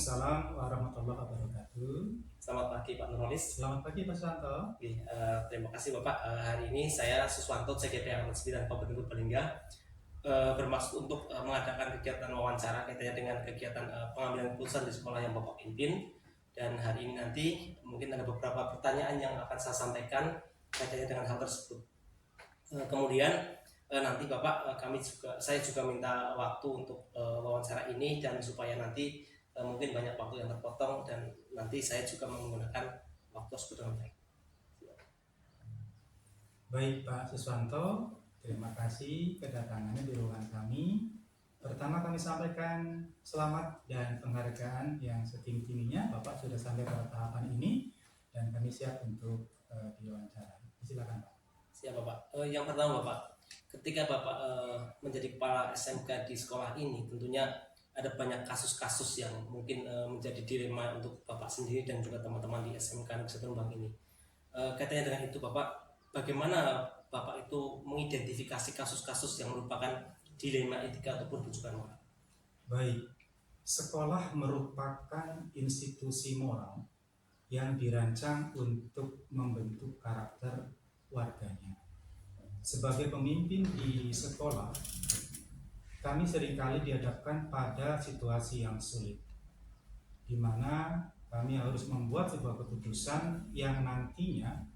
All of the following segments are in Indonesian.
Waalaikumsalam warahmatullahi wabarakatuh. Selamat pagi Pak Nurholis. Selamat pagi Pak Suwanto. Terima kasih Bapak. Hari ini saya Suswanto CGP Angkatan 9 Kabupaten Purbalingga bermaksud untuk mengadakan kegiatan wawancara kaitannya dengan kegiatan pengambilan keputusan di sekolah yang Bapak pimpin. Dan hari ini nanti mungkin ada beberapa pertanyaan yang akan saya sampaikan kaitannya dengan hal tersebut. Kemudian nanti Bapak, saya juga minta waktu untuk wawancara ini, dan supaya nanti mungkin banyak waktu yang terpotong, dan nanti saya juga menggunakan waktu tersebut dengan baik. Baik Pak Suswanto, terima kasih kedatangannya di ruangan kami. Pertama kami sampaikan selamat dan penghargaan yang setinggi-tingginya. Bapak sudah sampai pada tahapan ini dan kami siap untuk diwawancara. Silakan Pak. Siap Bapak. Yang pertama Bapak, ketika Bapak menjadi kepala SMK di sekolah ini, tentunya ada banyak kasus-kasus yang mungkin menjadi dilema untuk Bapak sendiri dan juga teman-teman di SMK Negeri 1 Rembang ini. Kaitannya dengan itu Bapak, bagaimana Bapak itu mengidentifikasi kasus-kasus yang merupakan dilema etika ataupun rujukan moral? Baik, sekolah merupakan institusi moral yang dirancang untuk membentuk karakter warganya. Sebagai pemimpin di sekolah, kami seringkali dihadapkan pada situasi yang sulit, di mana kami harus membuat sebuah keputusan yang nantinya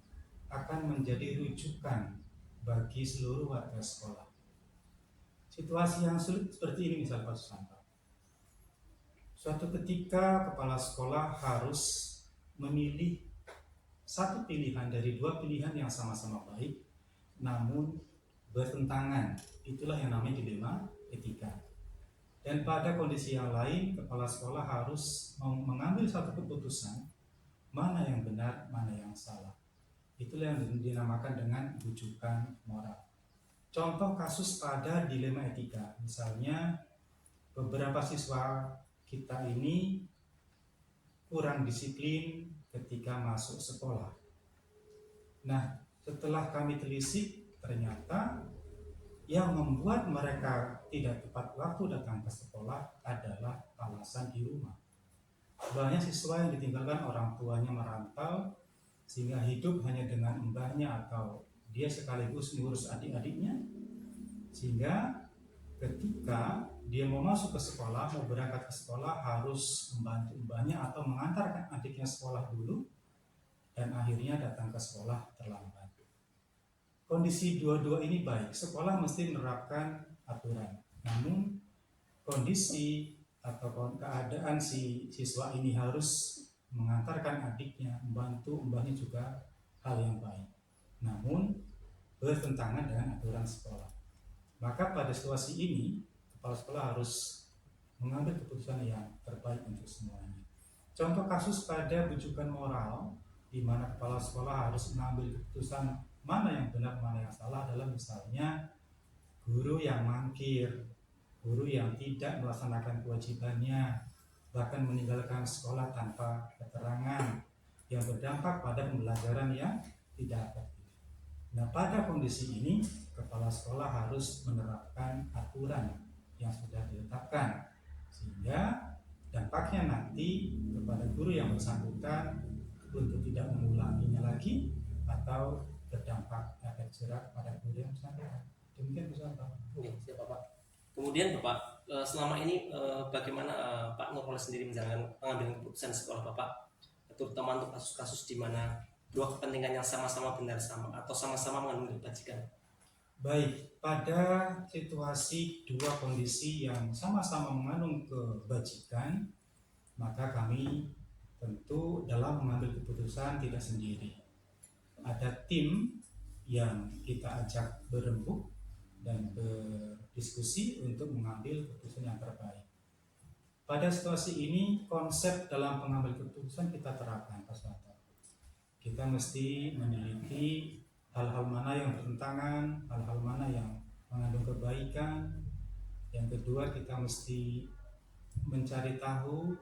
akan menjadi rujukan bagi seluruh warga sekolah. Situasi yang sulit seperti ini misalnya Pak Susanto. Suatu ketika kepala sekolah harus memilih satu pilihan dari dua pilihan yang sama-sama baik, namun bertentangan. Itulah yang namanya dilema etika. Dan pada kondisi yang lain, kepala sekolah harus mengambil satu keputusan, mana yang benar, mana yang salah. Itulah yang dinamakan dengan rujukan moral. Contoh kasus pada dilema etika, misalnya beberapa siswa kita ini kurang disiplin ketika masuk sekolah. Nah, setelah kami telisik, ternyata yang membuat mereka tidak tepat waktu datang ke sekolah adalah alasan di rumah. Banyak siswa yang ditinggalkan orang tuanya merantau, sehingga hidup hanya dengan mbahnya atau dia sekaligus mengurus adik-adiknya, sehingga ketika dia mau masuk ke sekolah, mau berangkat ke sekolah, harus membantu mbahnya atau mengantarkan adiknya sekolah dulu, dan akhirnya datang ke sekolah terlambat. Kondisi dua-dua ini baik, sekolah mesti menerapkan aturan, namun kondisi atau keadaan si siswa ini harus mengantarkan adiknya, membantu mbahnya juga hal yang baik, namun bertentangan dengan aturan sekolah. Maka pada situasi ini, kepala sekolah harus mengambil keputusan yang terbaik untuk semuanya. Contoh kasus pada rujukan moral, di mana kepala sekolah harus mengambil keputusan mana yang benar, mana yang salah, adalah misalnya guru yang mangkir, guru yang tidak melaksanakan kewajibannya, bahkan meninggalkan sekolah tanpa keterangan, yang berdampak pada pembelajaran yang tidak efektif. Nah, pada kondisi ini, kepala sekolah harus menerapkan aturan yang sudah ditetapkan, sehingga dampaknya nanti kepada guru yang bersangkutan untuk tidak mengulanginya lagi, atau berdampak efek jerak pada guru yang bersangkutan. Demikian bisa Pak. Oke, siap Bapak. Kemudian Bapak, selama ini bagaimana Pak Nurholis sendiri menjalankan pengambilan keputusan sekolah Bapak, terutama untuk kasus-kasus di mana dua kepentingan yang sama-sama benar sama atau sama-sama mengandung kebajikan? Baik, pada situasi dua kondisi yang sama-sama mengandung kebajikan, maka kami tentu dalam mengambil keputusan tidak sendiri. Ada tim yang kita ajak berembuk dan berdiskusi untuk mengambil keputusan yang terbaik. Pada situasi ini, konsep dalam pengambil keputusan kita terapkan, Pak Suwanto. Kita mesti meneliti hal-hal mana yang bertentangan, hal-hal mana yang mengandung kebaikan. Yang kedua, kita mesti mencari tahu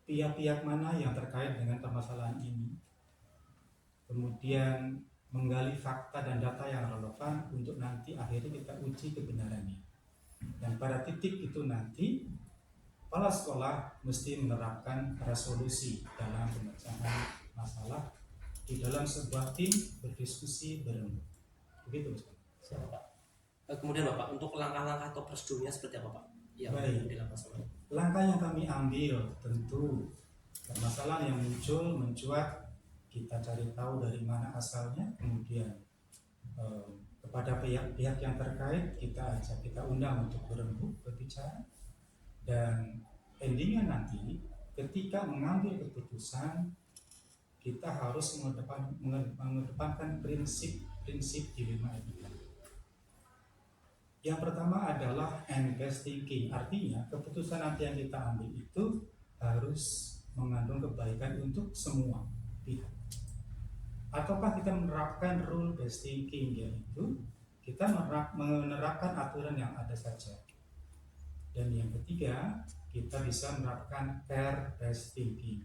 pihak-pihak mana yang terkait dengan permasalahan ini. Kemudian menggali fakta dan data yang relevan untuk nanti akhirnya kita uji kebenarannya. Dan pada titik itu nanti kepala sekolah mesti menerapkan resolusi dalam pemecahan masalah di dalam sebuah tim berdiskusi berembuk. Begitu, Mas. Siapa Pak? Kemudian Bapak, untuk langkah-langkah atau prosedurnya seperti apa Pak? Yang Baik. dilakukan sama Langkah yang kami ambil tentu permasalahan yang muncul mencuat, kita cari tahu dari mana asalnya, kemudian kepada pihak-pihak yang terkait kita ajak, kita undang untuk berembuk berbicara, dan endingnya nanti ketika mengambil keputusan kita harus mengedepankan prinsip-prinsip dilema etika. Yang pertama adalah end-based thinking, artinya keputusan nanti yang kita ambil itu harus mengandung kebaikan untuk semua pihak. Ataukah kita menerapkan rule-based thinking, yaitu kita menerapkan aturan yang ada saja. Dan yang ketiga, kita bisa menerapkan care-based thinking.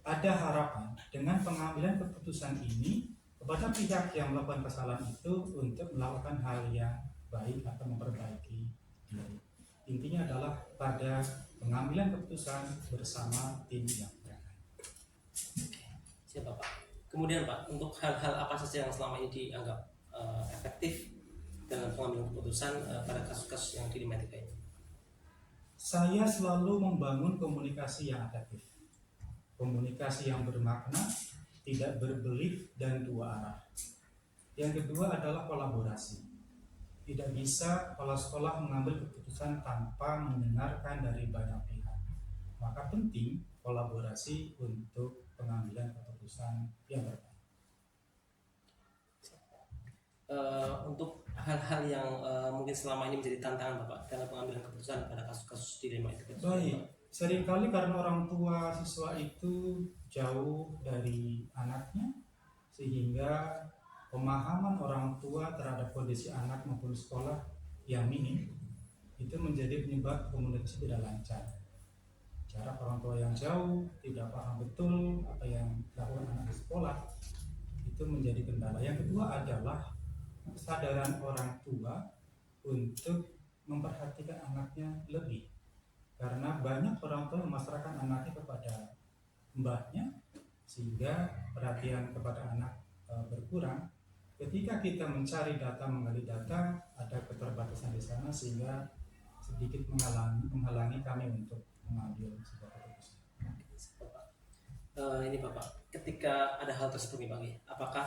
Ada harapan dengan pengambilan keputusan ini kepada pihak yang melakukan kesalahan itu untuk melakukan hal yang baik atau memperbaiki diri. Intinya adalah pada pengambilan keputusan bersama tim yang terkait. Siapa Pak? Kemudian Pak, untuk hal-hal apa saja yang selama ini dianggap efektif dalam pengambilan keputusan pada kasus-kasus yang dilema etika ini? Saya selalu membangun komunikasi yang efektif, komunikasi yang bermakna, tidak berbelit dan dua arah. Yang kedua adalah kolaborasi. Tidak bisa kepala sekolah mengambil keputusan tanpa mendengarkan dari banyak pihak. Maka penting kolaborasi untuk pengambilan keputusan yang terbaik. Untuk hal-hal yang mungkin selama ini menjadi tantangan Bapak dalam pengambilan keputusan pada kasus-kasus dilema etika. Baik, seringkali karena orang tua siswa itu jauh dari anaknya, sehingga pemahaman orang tua terhadap kondisi anak maupun sekolah yang minim, itu menjadi penyebab komunikasi tidak lancar. Jarak orang tua yang jauh, tidak paham betul apa yang dilakukan anak di sekolah, itu menjadi kendala. Yang kedua adalah kesadaran orang tua untuk memperhatikan anaknya lebih, karena banyak orang tua memasrahkan anaknya kepada mbahnya sehingga perhatian kepada anak berkurang. Ketika kita mencari data, menggali data, ada keterbatasan di sana sehingga sedikit menghalangi kami untuk mengambil sebuah keputusan. Ini Bapak, ketika ada hal tersebut nih Pak, apakah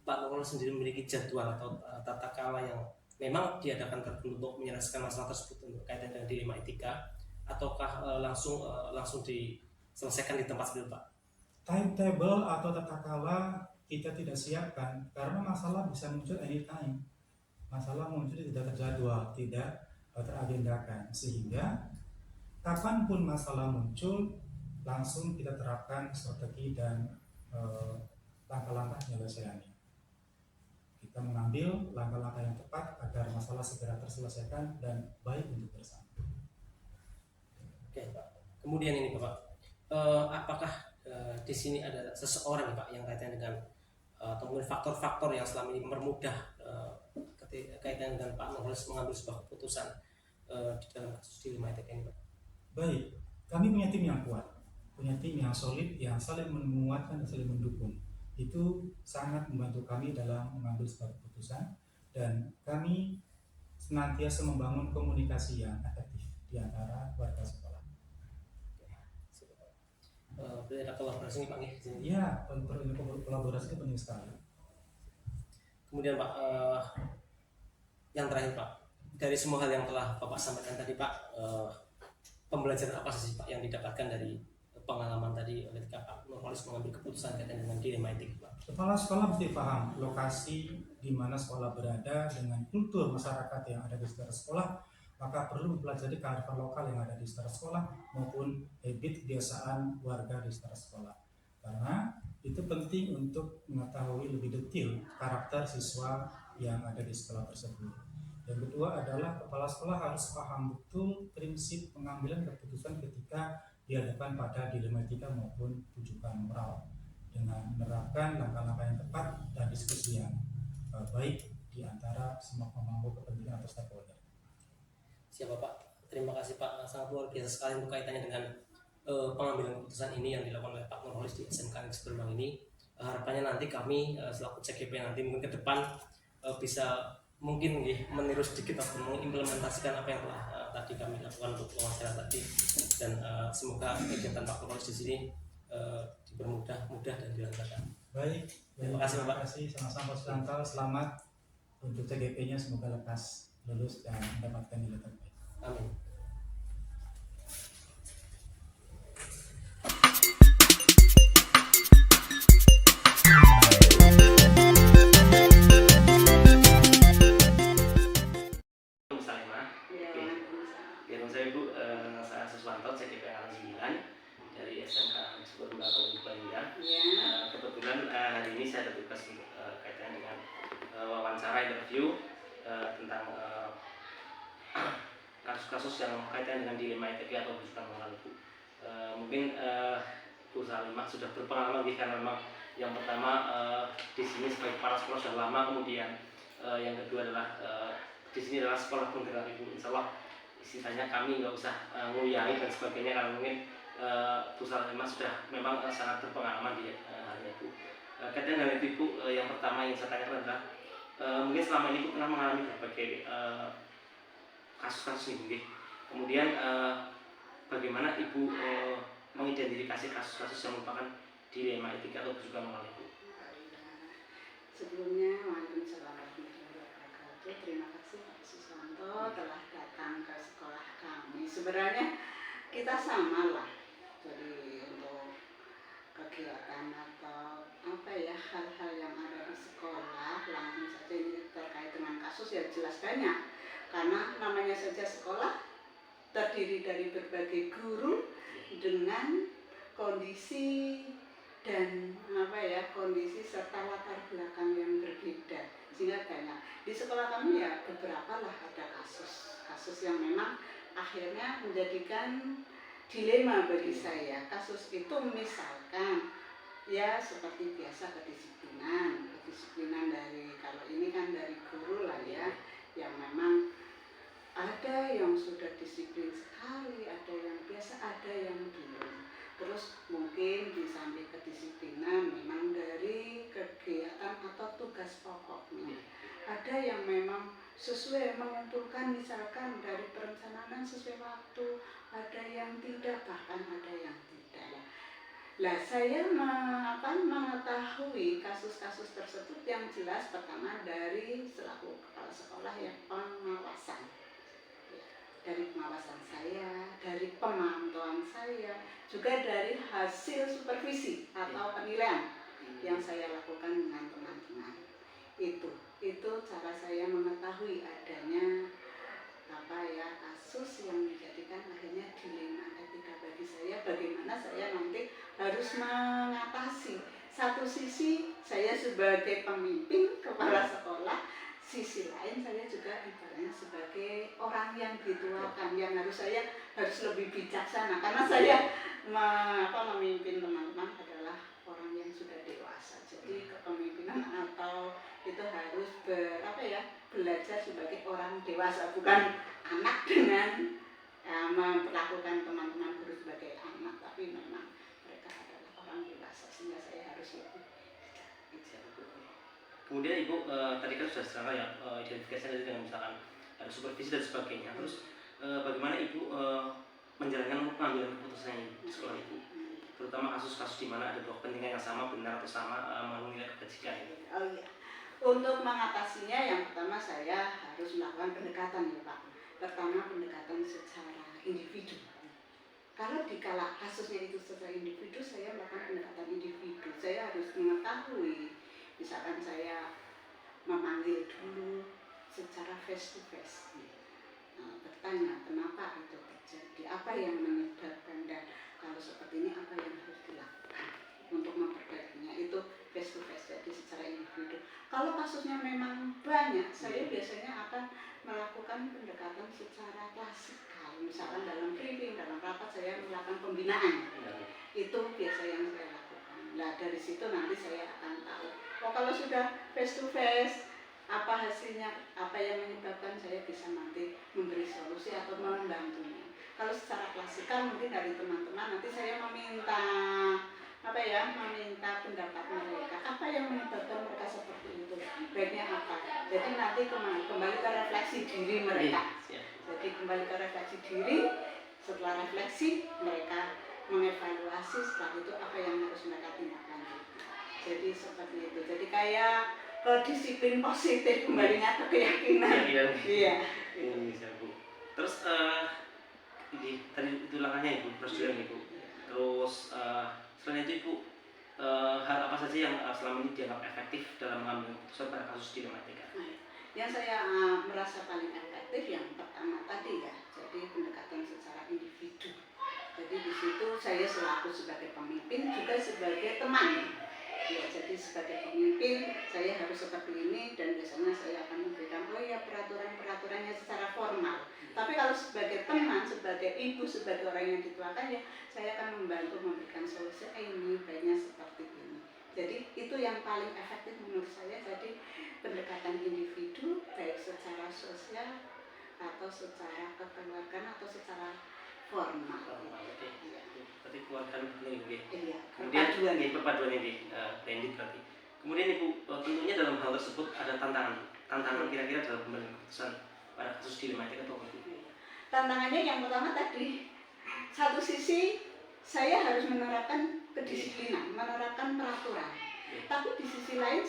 Pak Nurul sendiri memiliki jadwal atau tata kala yang memang diadakan tertentu untuk menyelesaikan masalah tersebut berkaitan dengan dilema etika, ataukah langsung diselesaikan di tempat sendiri Pak? Timetable atau tata kala kita tidak siapkan karena masalah bisa muncul anytime. Masalah muncul tidak terjadwal, tidak teragendakan, sehingga kapanpun masalah muncul langsung kita terapkan strategi dan langkah-langkah penyelesaiannya. Kita mengambil langkah-langkah yang tepat agar masalah segera terselesaikan dan baik untuk bersama. Oke Pak. Kemudian ini Bapak, apakah di sini ada seseorang Pak yang kaitan dengan atau mungkin faktor-faktor yang selama ini mempermudah kaitan dengan Pak Nurul mengambil sebuah keputusan di dalam kasus dilema etika ini Pak? Baik, kami punya tim yang kuat, punya tim yang solid, yang saling menguatkan dan saling mendukung. Itu sangat membantu kami dalam mengambil sebuah keputusan, dan kami senantiasa membangun komunikasi yang efektif di antara warga sekolah. Berarti ada kolaborasi nih Pak nih. Iya, kolaborasi itu penting sekali. Kemudian Pak, yang terakhir Pak, dari semua hal yang telah Bapak sampaikan tadi Pak, pembelajaran apa sih Pak yang didapatkan dari pengalaman tadi ketika Pak Nurholis mengambil keputusan kaitan dengan dilema etika Pak? Kepala sekolah mesti paham lokasi di mana sekolah berada dengan kultur masyarakat yang ada di sekitar sekolah, maka perlu mempelajari kearifan lokal yang ada di sekitar sekolah maupun habit kebiasaan warga di sekitar sekolah, karena itu penting untuk mengetahui lebih detail karakter siswa yang ada di sekolah tersebut. Yang kedua adalah kepala sekolah harus paham betul prinsip pengambilan keputusan ketika dihadapkan pada dilema etika maupun rujukan moral, dengan menerapkan langkah-langkah yang tepat dan diskusi yang baik di antara semua pemangku kepentingan atau stakeholder. Siapa Pak? terima kasih Pak, sangat luar biasa sekali untuk kaitannya dengan pengambilan keputusan ini yang dilakukan oleh Pak Nurholis di SMK Negeri Berembang ini. Harapannya nanti kami selaku CGP nanti mungkin ke depan bisa mungkin meniru sedikit atau mengimplementasikan apa yang telah tadi kami lakukan untuk wawancara tadi, dan semoga kegiatan Pak Nurholis di sini dipermudah, mudah dan dilancarkan. Baik, terima kasih Pak. Terima kasih sama-sama Susanto. Selamat untuk CGP-nya, semoga lekas lulus dan mendapatkan nilai terbaik. Amin. Saya Ibu, saya Suswanto, CGP Angkatan 9 dari SMK Negeri Berembang Balingga. Kebetulan hari ini saya ada tugas untuk kaitannya dengan wawancara interview tentang kasus-kasus yang kaitannya dengan dilema etika atau bujukan moral Bu. Mungkin Bu Salimah sudah berpengalaman karena memang yang pertama di sini sebagai kepala sekolah sudah lama, kemudian yang kedua adalah di sini adalah sekolah penggerak Ibu. Insya Allah istilahnya kami nggak usah nguyai dan sebagainya, karena mungkin Bu Salimah sudah memang sangat berpengalaman di hal itu. Kaitan dengan itu Bu, yang pertama yang saya tanyakan adalah mungkin selama ini Bu pernah mengalami berbagai kasus-kasus ini. Kemudian bagaimana Ibu mengidentifikasi kasus-kasus yang merupakan dilema etika atau bujukan moral Ibu? Sebelumnya, waalaikumsalam warahmatullahi wabarakatuh. Terima kasih Pak Suswanto telah datang ke sekolah kami. Sebenarnya kita sama lah, jadi untuk kegiatan atau apa ya, hal-hal yang ada di sekolah langsung saja ini terkait dengan kasus ya jelas banyak, karena namanya saja sekolah terdiri dari berbagai guru dengan kondisi dan kondisi serta latar belakang yang berbeda, sehingga banyak di sekolah kami ya beberapa lah ada kasus yang memang akhirnya menjadikan dilema bagi saya. Kasus itu misalkan ya seperti biasa kedisiplinan dari, kalau ini kan dari guru lah ya, yang memang ada yang sudah disiplin sekali, ada yang biasa, ada yang belum. Terus mungkin di samping kedisiplinan memang dari kegiatan atau tugas pokoknya ada yang memang sesuai mengumpulkan, misalkan dari perencanaan sesuai waktu, ada yang tidak, bahkan ada yang tidak. Lah saya mengetahui kasus-kasus tersebut yang jelas pertama dari selaku kepala sekolah yang pengawasan. Dari pengawasan saya, dari pemantauan saya, juga dari hasil supervisi atau penilaian yang saya lakukan dengan teman-teman. Itu cara saya mengetahui adanya kasus yang menjadikan akhirnya dilema etika bagi saya, bagaimana saya nanti harus mengatasi. Satu sisi saya sebagai pemimpin kepala sekolah, sisi lain saya juga ibaratnya sebagai orang yang dituakan, yang saya harus lebih bijaksana, karena saya memimpin teman-teman adalah orang yang sudah dewasa. Jadi kepemimpinan atau itu harus belajar sebagai orang dewasa, bukan anak dengan memperlakukan teman-teman guru sebagai anak, tapi memang mereka adalah orang dewasa, sehingga saya harus lebih bijak. Kemudian Ibu tadi kan sudah secara ya identifikasi dengan misalkan ada supervisi dan sebagainya. Terus bagaimana Ibu menjalankan pengambilan keputusan di sekolah Ibu, terutama kasus-kasus di mana ada dua kepentingan yang sama, benar atau sama, menilai kebajikan ini? Oh iya, untuk mengatasinya yang pertama saya harus melakukan pendekatan ya Pak. Pertama pendekatan secara individu. Kalau dikala kasusnya itu secara individu, saya melakukan pendekatan individu. Saya harus mengetahui, misalkan saya memanggil dulu secara face to face, bertanya kenapa itu terjadi, apa yang menyebabkan, dan kalau seperti ini apa yang harus dilakukan untuk memperbaikinya. Itu face to face, jadi secara individu. Kalau kasusnya memang banyak, saya biasanya akan melakukan pendekatan secara klasikal, misalkan dalam briefing, dalam rapat saya melakukan pembinaan. Itu biasa yang saya lakukan. Nah dari situ nanti saya akan tahu, kalau sudah face to face apa hasilnya, apa yang menyebabkan saya bisa nanti memberi solusi atau membantunya. Kalau secara klasikal mungkin dari teman-teman nanti saya meminta meminta pendapat mereka, apa yang menyebabkan mereka seperti itu, baiknya apa. Jadi nanti kembali ke refleksi diri mereka. Jadi kembali ke refleksi diri, setelah refleksi mereka mengevaluasi, setelah itu apa yang harus mereka tindak lanjuti. Jadi seperti itu. Jadi kayak ke disiplin positif, kembalinya ke keyakinan. Iya. Bisa Bu. Terus ini tadi itu langkahnya Ibu, prosedurnya Ibu. Terus selain itu Ibu, hal apa saja yang selama ini dianggap efektif dalam mengambil keputusan pada kasus dilematika? Yang saya merasa paling efektif yang pertama tadi ya, jadi pendekatan secara individu. Jadi di situ saya selaku sebagai pemimpin juga sebagai teman. Ya, jadi sebagai pemimpin saya harus seperti ini dan biasanya saya akan memberikan peraturan-peraturannya secara formal. Tapi kalau sebagai teman, sebagai ibu, sebagai orang yang dituakan ya saya akan membantu memberikan solusi ini baiknya seperti ini. Jadi itu yang paling efektif menurut saya. Jadi pendekatan individu baik secara sosial atau secara kekeluargaan atau secara formal. Oke. Berarti keluarga ini. Iya. Kemudian perpaduan ini blended berarti. Kemudian Ibu, tentunya dalam hal tersebut ada tantangan kira-kira dalam pembentukan keputusan pada kasus dilematika atau apa? Tantangannya yang pertama tadi, satu sisi saya harus menerapkan kedisiplinan, menerapkan peraturan. Tapi di sisi lain,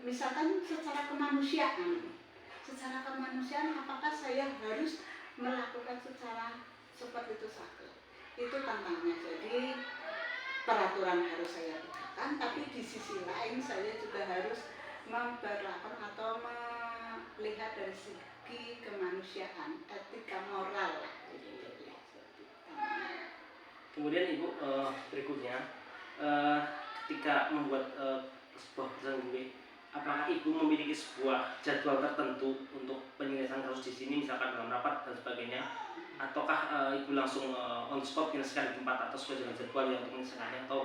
misalkan secara kemanusiaan apakah saya harus melakukan secara seperti itu saja? Itu tantangannya. Jadi peraturan harus saya tegakkan, tapi di sisi lain saya juga harus memperlakukan atau melihat dari segi kemanusiaan, etika moral. Kemudian Ibu, berikutnya ketika membuat sebuah keputusan gue, apakah Ibu memiliki sebuah jadwal tertentu untuk penyelesaian kasus di sini, misalkan dalam rapat dan sebagainya, ataukah Ibu langsung on spot menyelesaikan di tempat atau sesuai dengan jadwal yang untuk menyelesaikannya, atau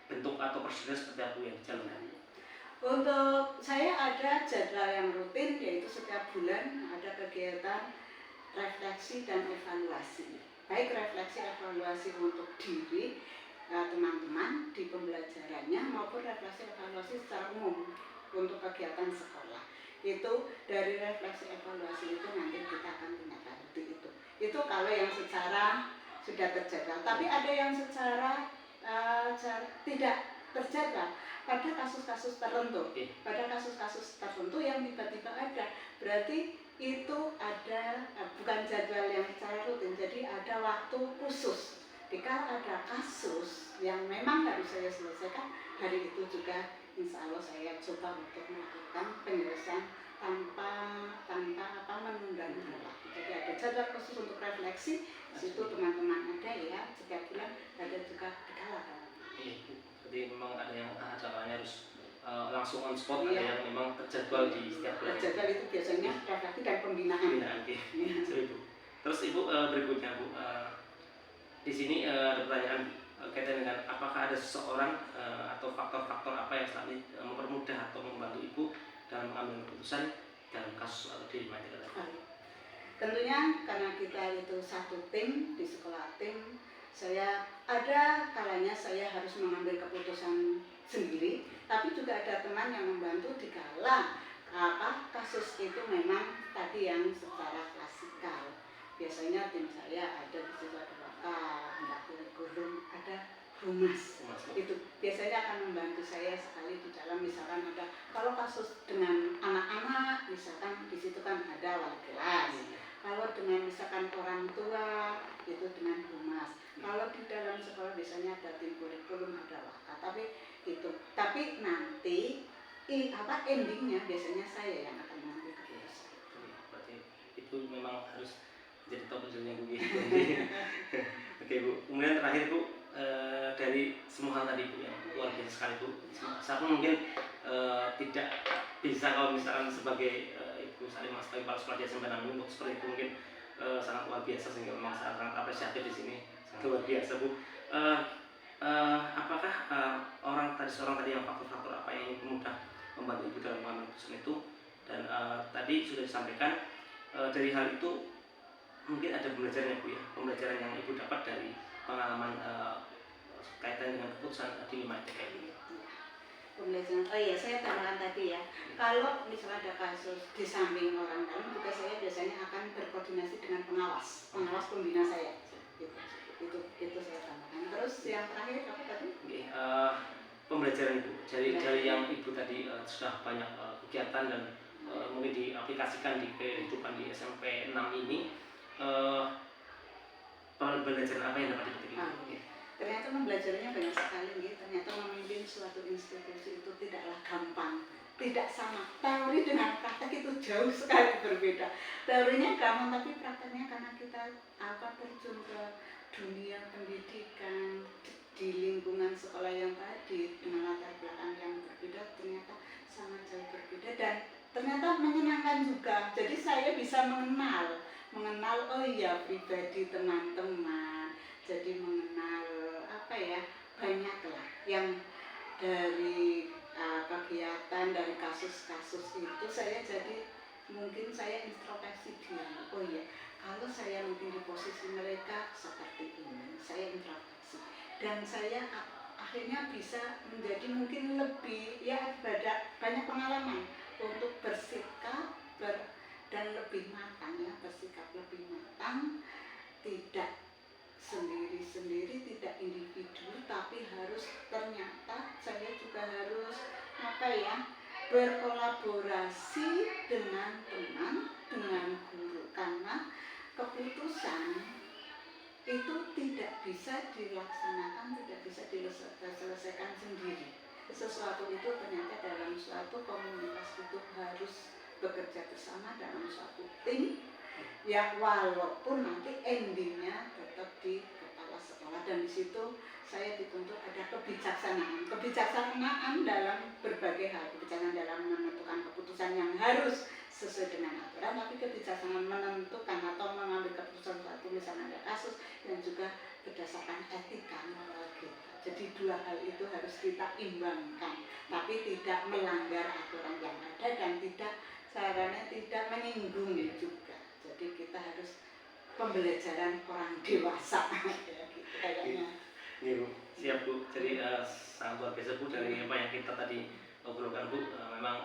bentuk atau prosedur seperti apa yang dijalankan? Untuk saya ada jadwal yang rutin, yaitu setiap bulan ada kegiatan refleksi dan evaluasi. Baik refleksi evaluasi untuk diri teman-teman di pembelajarannya maupun refleksi evaluasi secara umum untuk kegiatan sekolah. Itu dari refleksi evaluasi itu nanti kita akan tindak lanjuti itu. Itu kalau yang secara sudah terjadwal. Tapi ada yang secara tidak terjadwal pada kasus-kasus tertentu. Pada kasus-kasus tertentu yang tiba-tiba ada, berarti itu ada bukan jadwal yang secara rutin, jadi ada waktu khusus. Jika ada kasus yang memang harus saya selesaikan, hari itu juga insya Allah saya coba untuk melakukan penyelesaian tanpa menunda-nunda lagi. Jadi ada jadwal khusus untuk refleksi, di situ teman-teman ada ya, setiap bulan ada juga dikala-kala. Jadi memang ada yang jadwalnya harus langsung on spot, ada yang memang terjadwal di setiap bulan. Terjadwal itu biasanya refleksi dan pembinaan. Terus Ibu, berikutnya Bu, di sini ada pertanyaan kaitan dengan apakah ada seseorang atau faktor-faktor apa yang selama ini mempermudah atau membantu Ibu dalam mengambil keputusan dalam kasus atau dilematika tadi? Tentunya karena kita itu satu tim di sekolah tim, saya ada kalanya saya harus mengambil keputusan sendiri, tapi juga ada teman yang membantu dikala kasus itu memang tadi yang secara klasikal. Biasanya tim saya ada di situ ada ada kurikulum, ada humas. Itu biasanya akan membantu saya sekali di dalam misalkan ada kalau kasus dengan anak-anak misalkan di situ kan ada wali kelas. Kalau dengan misalkan orang tua itu dengan humas. Kalau di dalam sekolah biasanya ada tim kurikulum, ada waka. Tapi nanti endingnya biasanya saya yang akan mengambil keputusan. Berarti itu memang harus jadi top leadernya Bu. Oke Bu, kemudian terakhir Bu, dari semua hal tadi Bu yang luar biasa sekali Bu, saya mungkin tidak bisa kalau misalkan sebagai Ibu Salimah sebagai kepala sekolah Desa Sembarangan untuk seperti itu mungkin sangat luar biasa, sehingga memang sangat apresiatif di sini, sangat luar biasa Bu. Apakah seorang tadi yang faktor-faktor apa yang mudah membantu Ibu dalam mengambil keputusan itu, dan tadi tadi sudah disampaikan, dari hal itu mungkin ada pembelajaran ya Bu ya, pembelajaran yang Ibu dapat dari pengalaman kaitan dengan keputusan di 5 TKI ini. Pembelajaran, oh iya saya tambahkan tadi ya, kalau misalnya ada kasus di samping orang dalam juga saya biasanya akan berkoordinasi dengan pengawas pembina saya, itu saya tambahkan. Terus yang terakhir apa tadi? Oke, pembelajaran Ibu dari yang Ibu tadi sudah banyak kegiatan dan mungkin diaplikasikan di kehidupan di SMP 6 ini, pembelajaran apa yang dapat dipetik? Ternyata membelajarnya banyak sekali gitu. Ternyata memimpin suatu institusi itu tidaklah gampang, tidak sama. Teori dengan praktek itu jauh sekali berbeda. Teorinya gampang tapi prakteknya karena kita terjun ke dunia pendidikan di lingkungan sekolah yang tadi dengan latar belakang yang berbeda, ternyata sangat jauh berbeda dan ternyata menyenangkan juga. Jadi saya bisa mengenal oh iya pribadi teman-teman. Jadi mengenal banyaklah yang dari kegiatan dari kasus-kasus itu saya jadi mungkin saya introspeksi diri. Oh iya, kalau saya mungkin di posisi mereka seperti ini, saya introspeksi dan saya akhirnya bisa menjadi mungkin lebih banyak pengalaman untuk bersikap dan lebih matang ya, bersikap lebih matang, tidak sendiri-sendiri, tidak individu, tapi harus ternyata saya juga harus berkolaborasi dengan teman, dengan guru, karena keputusan itu tidak bisa dilaksanakan, tidak bisa diselesaikan sendiri. Sesuatu itu ternyata dalam suatu komunitas itu harus bekerja bersama dalam suatu tim. Ya walaupun nanti endingnya tetap di kepala sekolah dan di situ saya dituntut ada kebijaksanaan dalam berbagai hal, kebijaksanaan dalam menentukan keputusan yang harus sesuai dengan aturan, tapi kebijaksanaan menentukan atau mengambil keputusan suatu misalnya ada kasus dan juga berdasarkan etika moral kita. Jadi dua hal itu harus kita imbangkan, tapi tidak melanggar aturan yang ada dan caranya tidak menyinggung juga. Jadi kita harus pembelajaran orang dewasa ya, gitu kayaknya. Iya Bu, siap Bu. Jadi sangat luar biasa Bu dari apa yang kita tadi obrolkan Bu. Memang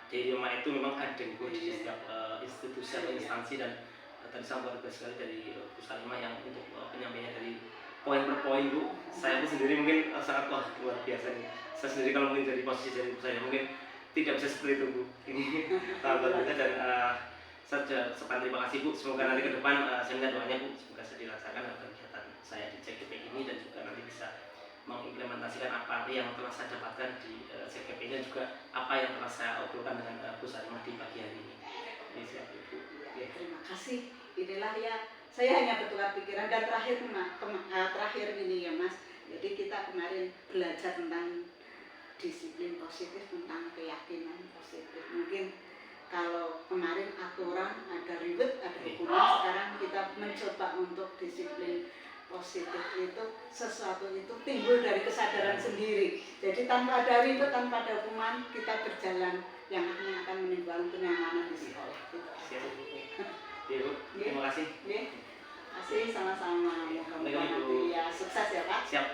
dilema itu memang ada Bu di setiap institusi atau instansi dan tadi sangat luar biasa sekali dari Bu Salimah yang untuk penyampaiannya dari poin per poin Bu. Saya pun sendiri mungkin sangat luar biasa nih. Saya sendiri kalau mungkin dari posisi dari Bu saya mungkin tidak bisa seperti itu Bu. Ini sangat luar biasa dan saya terima kasih Bu. Semoga nanti ke depan saya minta doanya Bu, semoga saya dilaksanakan dalam kegiatan saya di CGP ini dan juga nanti bisa mengimplementasikan apa yang telah saya dapatkan di CGP ini dan juga apa yang telah saya obrolkan dengan Bu Salimah di pagi hari ini. Ini siap Bu. Ya, terima kasih. Inilah ya, saya hanya bertukar pikiran dan terakhir ini ya Mas. Jadi kita kemarin belajar tentang disiplin positif, tentang keyakinan positif. Mungkin kalau kemarin aturan ada ribet, ada hukuman, sekarang kita mencoba untuk disiplin positif itu sesuatu itu timbul dari kesadaran sendiri. Jadi tanpa ada ribet, tanpa ada hukuman, kita berjalan yang akan menimbulkan kenyamanan di sekolah. Siap Bu. Iya Bu, terima kasih. Terima kasih sama-sama. Mudah-mudahan nanti ya sukses ya Pak. Siap.